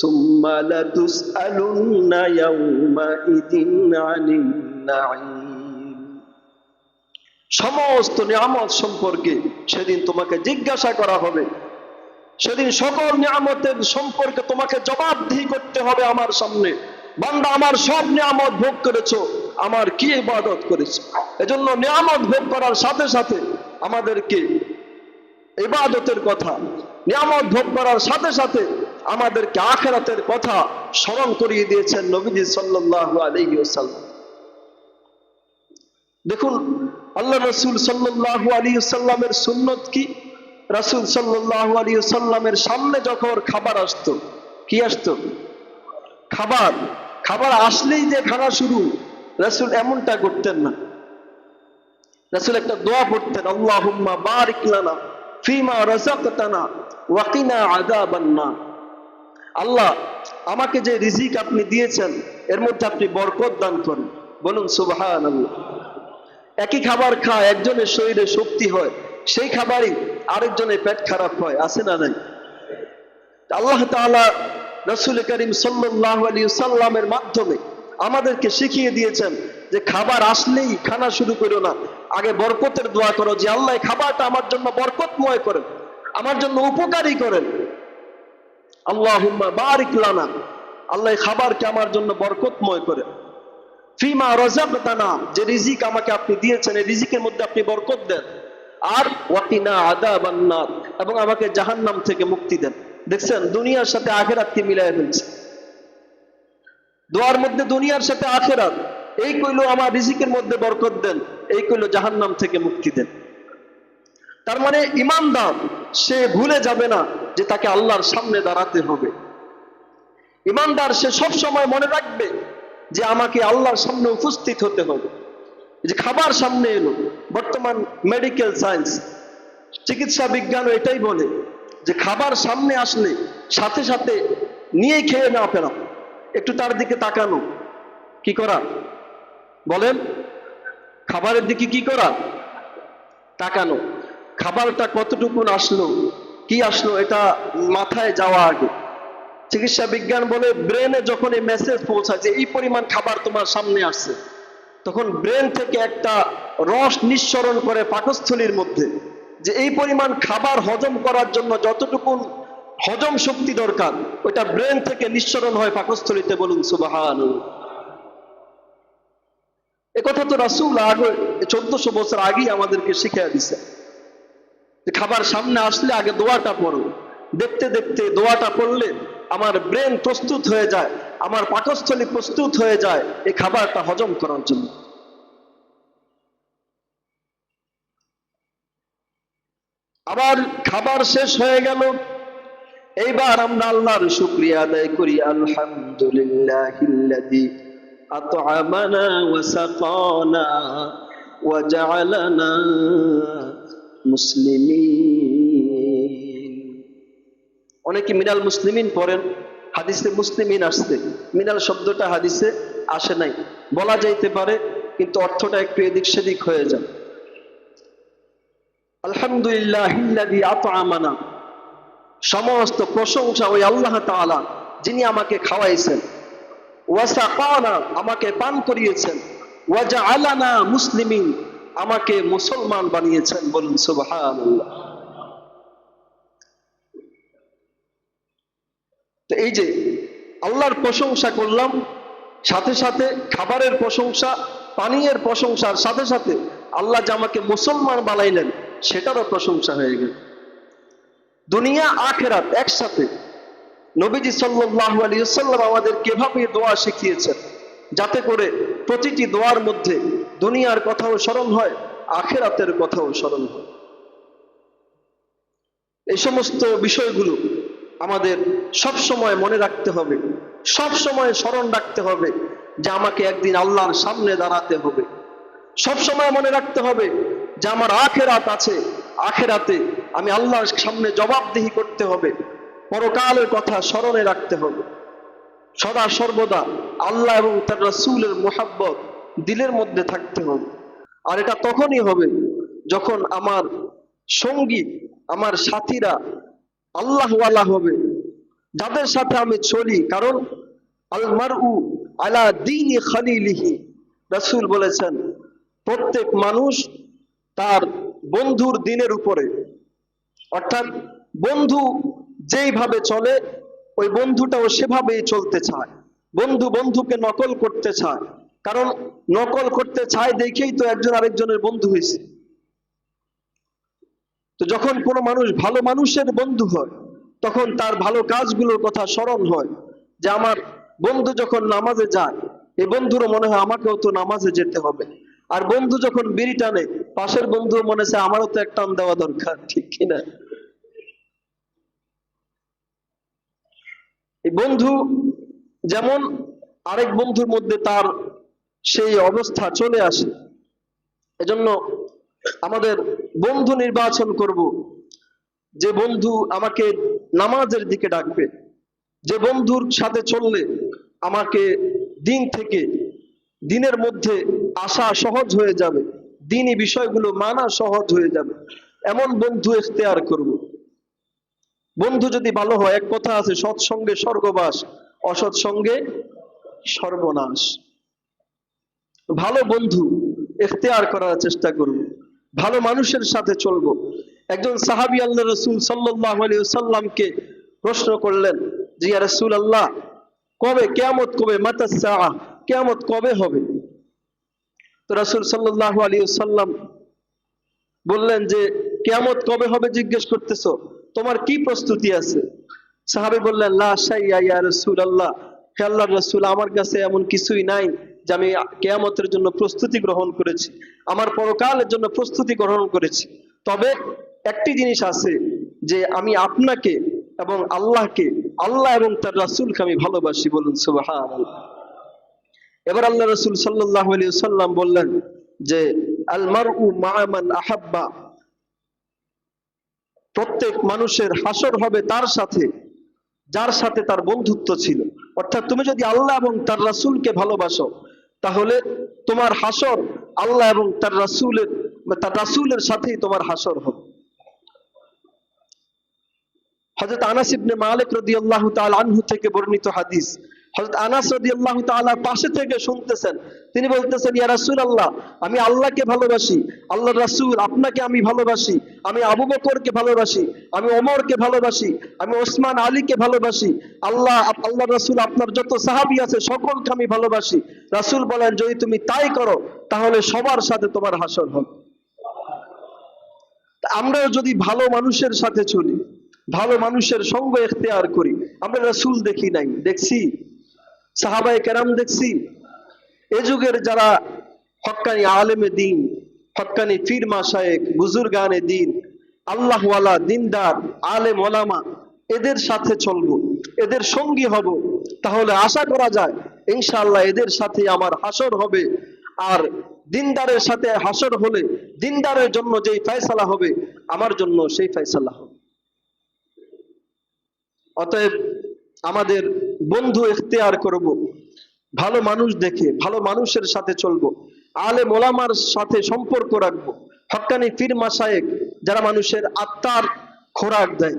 সুম্মা লাতুসআলুন্না ইয়াউমাইদিন আনিন নাঈম। সমস্ত নিয়ামত সম্পর্কে সেদিন তোমাকে জিজ্ঞাসা করা হবে। সেদিন সকল নিয়ামতের সম্পর্কে তোমাকে জবাবদিহি করতে হবে আমার সামনে। বান্দা আমার সব নিয়ামত ভোগ করেছো, আমার কি ইবাদত করেছো? এজন্য নিয়ামত ভোগ করার সাথে সাথে আমাদেরকে ইবাদতের কথা, নিয়ামত ভোগ করার সাথে সাথে আমাদেরকে আখিরাতের কথা স্মরণ করিয়ে দিয়েছেন নবীজি সাল্লাল্লাহু আলাইহি ওয়াসাল্লাম। দেখুন আল্লাহ রাসূল সাল্লাল্লাহু আলাইহি ওয়াসাল্লামের সুন্নত কি? রাসূল সাল্লাল্লাহু আলাইহি ওয়াসাল্লামের সামনে যখন খাবার আসতো, কি আসতো? খাবার। খাবার আসলেই যে খানা শুরু, রাসূল এমনটা করতেন না। রাসূল একটা দোয়া পড়তেন, আল্লাহুম্মা বারিক লানা ফিমা রাযাকতানা ওয়া কিনা আযাবান নার। আল্লাহ, আমাকে যে রিজিক আপনি দিয়েছেন এর মধ্যে আপনি বরকত দান করেন। বলুন সুবহানাল্লাহ। একই খাবার খায়, একজনের শরীরে শক্তি হয়, সেই খাবারই আরেকজনের পেট খারাপ হয়, আছে না নাই? আল্লাহ তাআলা রাসূল করিম সাল্লাল্লাহু আলাইহি ওয়াসাল্লামের মাধ্যমে আমাদেরকে শিখিয়ে দিয়েছেন যে খাবার আসলেই খানা শুরু করো না, আগে বরকতের দোয়া করো, যে আল্লাহ খাবারটা আমার জন্য বরকতময় করেন, আমার জন্য উপকারী করেন। আল্লাহুম্মা বারিক লানা, আল্লাহ খাবারকে আমার জন্য বরকতময় করেন। ফিমা রাযাকতানা, যে রিজিক আমাকে আপনি দিয়েছেন এই রিজিকের মধ্যে আপনি বরকত দেন। আর ওয়াকিনা আযাবান নার, এবং আমাকে জাহান্নাম থেকে মুক্তি দেন। দেখছেন দুনিয়ার সাথে আখিরাতকে মিলায় ফেলছে। দোয়ার মধ্যে দুনিয়ার সাথে আখিরাত, এই কইলো আমার রিজিকের মধ্যে বরকত দেন, এই কইলো জাহান্নাম থেকে মুক্তি দেন। তার মানে ইমানদার সে ভুলে যাবে না যে তাকে আল্লাহর সামনে দাঁড়াতে হবে। ইমানদার সে সব সময় মনে রাখবে যে আমাকে আল্লাহর সামনে উপস্থিত হতে হবে। যে খাবার সামনে এলো, বর্তমান মেডিকেল সায়েন্স, চিকিৎসা বিজ্ঞান এটাই বলে যে খাবার সামনে আসলে সাথে সাথে নিয়ে খেয়ে না ফেরা, একটু তার দিকে তাকানো, কি করা বলেন? খাবারের দিকে কি করা? তাকানো। খাবারটা কতটুকু আসলো, কি আসলো, এটা মাথায় যাওয়া আগে। চিকিৎসা বিজ্ঞান বলে ব্রেনে যখন এই মেসেজ পৌঁছায় যে এই পরিমাণ খাবার তোমার সামনে আসছে, তখন ব্রেন থেকে একটা রস নিঃসরণ করে পাকস্থলীর মধ্যে, যে এই পরিমাণ খাবার হজম করার জন্য যতটুকু হজম শক্তি দরকার ওইটা ব্রেন থেকে নিঃসরণ হয় পাকস্থলীতে। বলুন সুবহানাল্লাহ। একথা তো রাসূল আগে 1400 বছর আগেই আমাদেরকে শিখিয়ে দিয়েছে যে খাবার সামনে আসলে আগে দোয়াটা পড়ো। দেখতে দেখতে দোয়াটা পড়লে আমার ব্রেন প্রস্তুত হয়ে যায়, আমার পাকস্থলী প্রস্তুত হয়ে যায় এই খাবারটা হজম করার জন্য। আবার খাবার শেষ হয়ে গেল, এইবার আমরা আল্লাহর শুকরিয়া আদায় করি, আলহামদুলিল্লাহিল্লাযী আত'আমানা ওয়া সাকানা ওয়া জা'আলানা মুসলিমিন। অনেকে মিনাল মুসলিমিন পড়েন, হাদিসে মুসলিমিন আসছে, মিনাল শব্দটা হাদিসে আসে নাই, বলা যাইতে পারে কিন্তু অর্থটা একটু এদিক সেদিক হয়ে যায়। আলহামদুলিল্লাহিল্লাযী আত'আমানা, সমস্ত প্রশংসা ওই আল্লাহ তাআলা যিনি আমাকে খাওয়াইছেন, ওয়া সাকানা, আমাকে পান করিয়েছেন, ওয়া জা'আলানা মুসলিমিন, আমাকে মুসলমান বানিয়েছেন। বলুন সুবহানাল্লাহ। তো এই যে আল্লাহর প্রশংসা করলাম, সাথে সাথে খাবারের প্রশংসা, পানীয়ের প্রশংসার সাথে সাথে আল্লাহ যে আমাকে মুসলমান বানাইলেন সেটারও প্রশংসা হয়ে গেল। দুনিয়া আখেরাত একসাথে। নবীজি সাল্লাল্লাহু আলাইহি ওয়াসাল্লাম আমাদের কিভাবে দোয়া শিখিয়েছেন, যাতে করে প্রতিটি দোয়ার মধ্যে দুনিয়ার কথাও স্মরণ হয়, আখেরাতের কথাও স্মরণ হয়। এই সমস্ত বিষয়গুলো আমাদের সব সময় মনে রাখতে হবে, সব সময় স্মরণ রাখতে হবে যে আমাকে একদিন আল্লাহর সামনে দাঁড়াতে হবে। সব সময় মনে রাখতে হবে যে আমার আখেরাত আছে, আখেরাতে আমি আল্লাহর সামনে জবাবদিহি করতে হবে। পরকালের কথা স্মরণে রাখতে হবে। সদা সর্বদা আল্লাহ এবং তার রাসূলের মুহাব্বত দিলের মধ্যে থাকতে হবে। আর এটা তখনই হবে যখন আমার সঙ্গী, আমার সাথীরা আল্লাহওয়ালা হবে, যাদের সাথে আমি চলি। কারণ আল মারউ আলা দীনি খালিলিহি, রাসূল বলেছেন প্রত্যেক মানুষ তার বন্ধুর দিনের উপরে। অর্থাৎ বন্ধু যেইভাবে চলে ওই বন্ধুটাও সেভাবেই চলতে চায়। বন্ধু বন্ধুকে নকল করতে চায়, কারণ নকল করতে চায় দেখেই তো একজন আরেকজনের বন্ধু হয়েছে। তো যখন কোনো মানুষ ভালো মানুষের বন্ধু হয় তখন তার ভালো কাজগুলোর কথা স্মরণ হয়, যে আমার বন্ধু যখন নামাজে যায় এই বন্ধুরও মনে হয় আমাকেও তো নামাজে যেতে হবে। আর বন্ধু যখন বিড়ি টানে পাশের বন্ধু মনে হয় আমারও তো এক টান দেওয়া দরকার, ঠিক কিনা? এই বন্ধু যেমন আরেক বন্ধুর মধ্যে তার সেই অবস্থা চলে আসে। এজন্য আমাদের বন্ধু নির্বাচন করব, যে বন্ধু আমাকে নামাজের দিকে ডাকবে, যে বন্ধুর সাথে চললে আমাকে দিন থেকে দিনের মধ্যে আসা সহজ হয়ে যাবে, দিনই বিষয়গুলো মানা সহজ হয়ে যাবে, এমন বন্ধু ইখতিয়ার করব। বন্ধু যদি ভালো হয়, এক কথা আছে সৎসঙ্গে স্বর্গবাস, অসৎ সঙ্গে সর্বনাশ। ভালো বন্ধু ইখতিয়ার করার চেষ্টা করব, ভালো মানুষের সাথে চলবো। একজন সাহাবী আল্লাহ রাসূল সাল্লাল্লাহু আলাইহি ওয়াসাল্লামকে প্রশ্ন করলেন যে ইয়া রাসূলুল্লাহ, কবে কিয়ামত, কবে মাতা সাআ, কিয়ামত কবে হবে? তো রাসূল সাল্লাল্লাহু আলাইহি ওয়াসাল্লাম বললেন যে কিয়ামত কবে হবে জিজ্ঞেস করতেছো, তোমার কি প্রস্তুতি আছে? সাহাবী বললেন লা শাইয়া ইয়া রাসূলুল্লাহ, হে আল্লাহর রাসূল, আমার কাছে এমন কিছুই নাই যে আমি কিয়ামতের জন্য প্রস্তুতি গ্রহণ করেছি, আমার পরকালের জন্য প্রস্তুতি গ্রহণ করেছি। তবে একটি জিনিস আছে যে আমি আপনাকে এবং আল্লাহকে, আল্লাহ এবং তার রাসূলকে আমি ভালোবাসি। বলুন সুবহানাল্লাহ। এবার আল্লাহ রাসূল সাল্লাল্লাহু আলাইহি ওয়াসাল্লাম বললেন যে আল মারউ মা মান আহাব্বা, প্রত্যেক মানুষের হাসর হবে তার সাথে যার সাথে তার বন্ধুত্ব ছিল। অর্থাৎ তুমি যদি আল্লাহ এবং তার রাসূলকে ভালোবাসো তাহলে তোমার হাসর আল্লাহ এবং তার রাসূলের সাথেই তোমার হাসর হবে। হযরত আনাস ইবনে মালিক রাদিয়াল্লাহু তাআলা আনহু থেকে বর্ণিত হাদিস, হযরত আনাস রাদিয়াল্লাহু তাআলা পাশে থেকে শুনতেছেন, তিনি বলতেছেন ইয়া রাসূলুল্লাহ, আমি আল্লাহকে ভালোবাসি, আল্লাহর রাসূল আপনাকে আমি ভালোবাসি, আমি আবু বকরকে ভালোবাসি, আমি ওমরকে ভালোবাসি, আমি ওসমান আলীকে ভালোবাসি, আল্লাহর রাসূল আপনার যত সাহাবী আছে সকলকে আমি ভালোবাসি। রাসূল বলেন যদি তুমি তাই করো তাহলে সবার সাথে তোমার হাসর হবে। আমরাও যদি ভালো মানুষের সাথে চলি, ভালো মানুষের সঙ্গ ইখতিয়ার করি, আমরা রাসূল দেখি নাই, দেখছি সাহাবায়ে কেরাম দেখছি। এ যুগের যারা হক্কানি আলেমে দ্বীন, হক্কানি পীর মাশায়েখ, বুজুর্গানে দ্বীন, আল্লাহওয়ালা দিনদার আলেম ওলামা, এদের সাথে চলবো, এদের সঙ্গী হব, তাহলে আশা করা যায় ইনশাআল্লাহ এদের সাথে আমার হাসর হবে। আর দিনদারের সাথে হাসর হলে দিনদারের জন্য যেই ফয়সালা হবে আমার জন্য সেই ফয়সালা হবে। অতএব আমাদের বন্ধু ইখতিয়ার করব, ভালো মানুষ দেখে ভালো মানুষের সাথে চলবো, আলেম ওলামার সাথে সম্পর্ক রাখবো, হক্কানি পীর মাশায়েখ যারা মানুষের আত্মার খোরাক দেয়,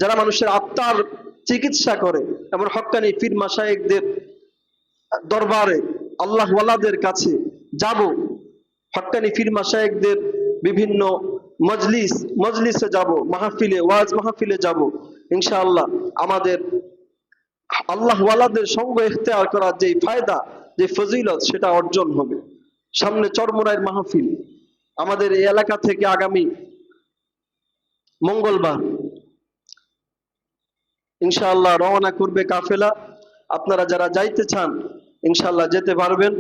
যারা মানুষের আত্মার চিকিৎসা করে, এমন হক্কানি পীর মাশায়েখদের দরবারে আল্লাহওয়ালাদের কাছে যাব, হক্কানি পীর মাশায়েখদের বিভিন্ন মজলিসে যাব, মাহফিলে, ওয়াজ মাহফিলে যাব। ইনশাআল্লাহ আমাদের আল্লাহওয়ালাদের সঙ্গ ইখতিয়ার করার যে ফায়দা যে ফজিলত সেটা অর্জন হবে। সামনে চরমোনাইয়ের মাহফিল, আমাদের এই এলাকা থেকে আগামী মঙ্গলবার ইনশাআল্লাহ রওনা করবে কাফেলা। আপনারা যারা যাইতে চান ইনশাআল্লাহ যেতে পারবেন।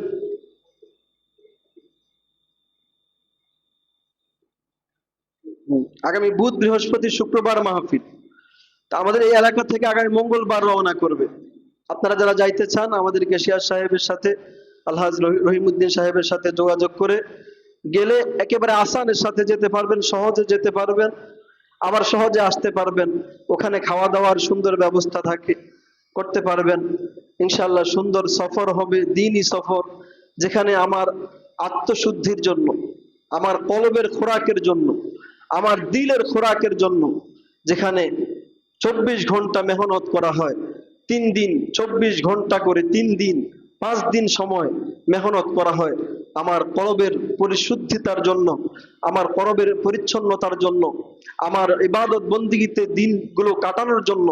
আগামী বুধ, বৃহস্পতি, শুক্রবার মাহফিল। তা আমাদের এই এলাকা থেকে আগামী মঙ্গলবার রওনা করবে। আপনারা যারা যাইতে চান আমাদের কেশিয়ার সাহেবের সাথে, আলহাজ রহিমউদ্দিন সাহেবের সাথে যোগাযোগ করে গেলে একেবারে আসানের সাথে যেতে পারবেন, সহজে যেতে পারবেন, আবার সহজে আসতে পারবেন। ওখানে খাওয়া দাওয়ার সুন্দর ব্যবস্থা থাকে, করতে পারবেন ইনশাআল্লাহ। সুন্দর সফর হবে, দিনই সফর, যেখানে আমার আত্মশুদ্ধির জন্য, আমার কলবের খোরাকের জন্য, আমার দিলের খোরাকের জন্য, যেখানে 24 ঘন্টা মেহনত করা হয়। 3 দিন 24 ঘন্টা করে, 3 দিন 5 দিন সময় মেহনত করা হয় আমার কলবের পরিশুদ্ধিতার জন্য, আমার কলবের পরিচ্ছন্নতার জন্য, আমার ইবাদত বন্দিগিতে দিনগুলো কাটানোর জন্য,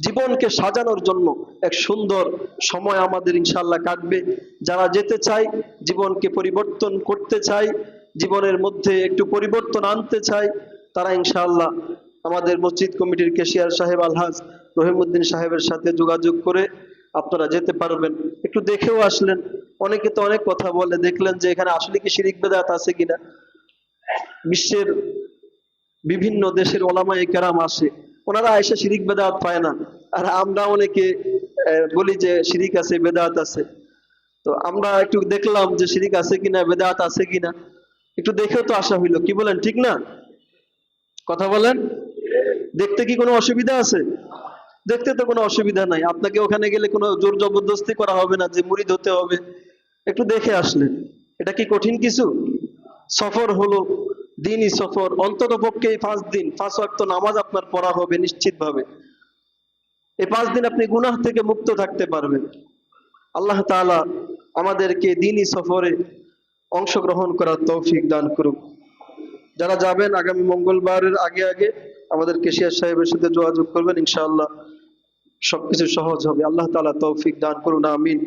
জীবনকে সাজানোর জন্য এক সুন্দর সময় আমাদের ইনশাআল্লাহ কাটবে। যারা যেতে চাই, জীবনকে পরিবর্তন করতে চাই, জীবনের মধ্যে একটু পরিবর্তন আনতে চাই, তারা ইনশাআল্লাহ আমাদের মসজিদ কমিটির কেশিয়ার সাহেব আলহাজ রহিমউদ্দিন সাহেবের সাথে যোগাযোগ করে আপনারা যেতে পারবেন। একটু দেখেও আসলেন। অনেকে তো অনেক কথা বলে, দেখলেন যে এখানে আসলে কি শিরিক বেদাত আছে কিনা। বিশ্বের বিভিন্ন দেশের ওলামায়ে কেরাম আসে, ওনারা এসে শিরিক বেদাত পায় না, আর আমরা অনেকে বলি যে শিরিক আছে, বেদাত আছে। তো আমরা একটু দেখলাম যে শিরিক আছে কিনা, বেদাত আছে কিনা, একটু দেখেও তো আসা হইলো। কি বলেন, ঠিক না? কথা বলেন। দেখতে কি কোনো অসুবিধা আছে? দেখতে তো কোনো অসুবিধা নাই। আপনাকে ওখানে গেলে কোনো জোর জবরদস্তি করা হবে না যে মুরিদ হতে হবে। একটু দেখে আসলেন, এটা কি কঠিন কিছু? সফর হলো, দিনই সফর। অন্তত পক্ষে এই 5 দিন 5 ওয়াক্ত নামাজ আপনার পড়া হবে নিশ্চিতভাবে। এই 5 দিন আপনি গুনাহ থেকে মুক্ত থাকতে পারবেন। আল্লাহ তাআলা আমাদেরকে দিনই সফরে অংশগ্রহণ করার তৌফিক দান করুক। যারা যাবেন আগামী মঙ্গলবারের আগে আগে আমাদের কেশিয়ার সাহেবের সাথে যোগাযোগ করবেন, ইনশাআল্লাহ সবকিছু সহজ হবে। আল্লাহ তাআলা তৌফিক দান করুন, আমিন।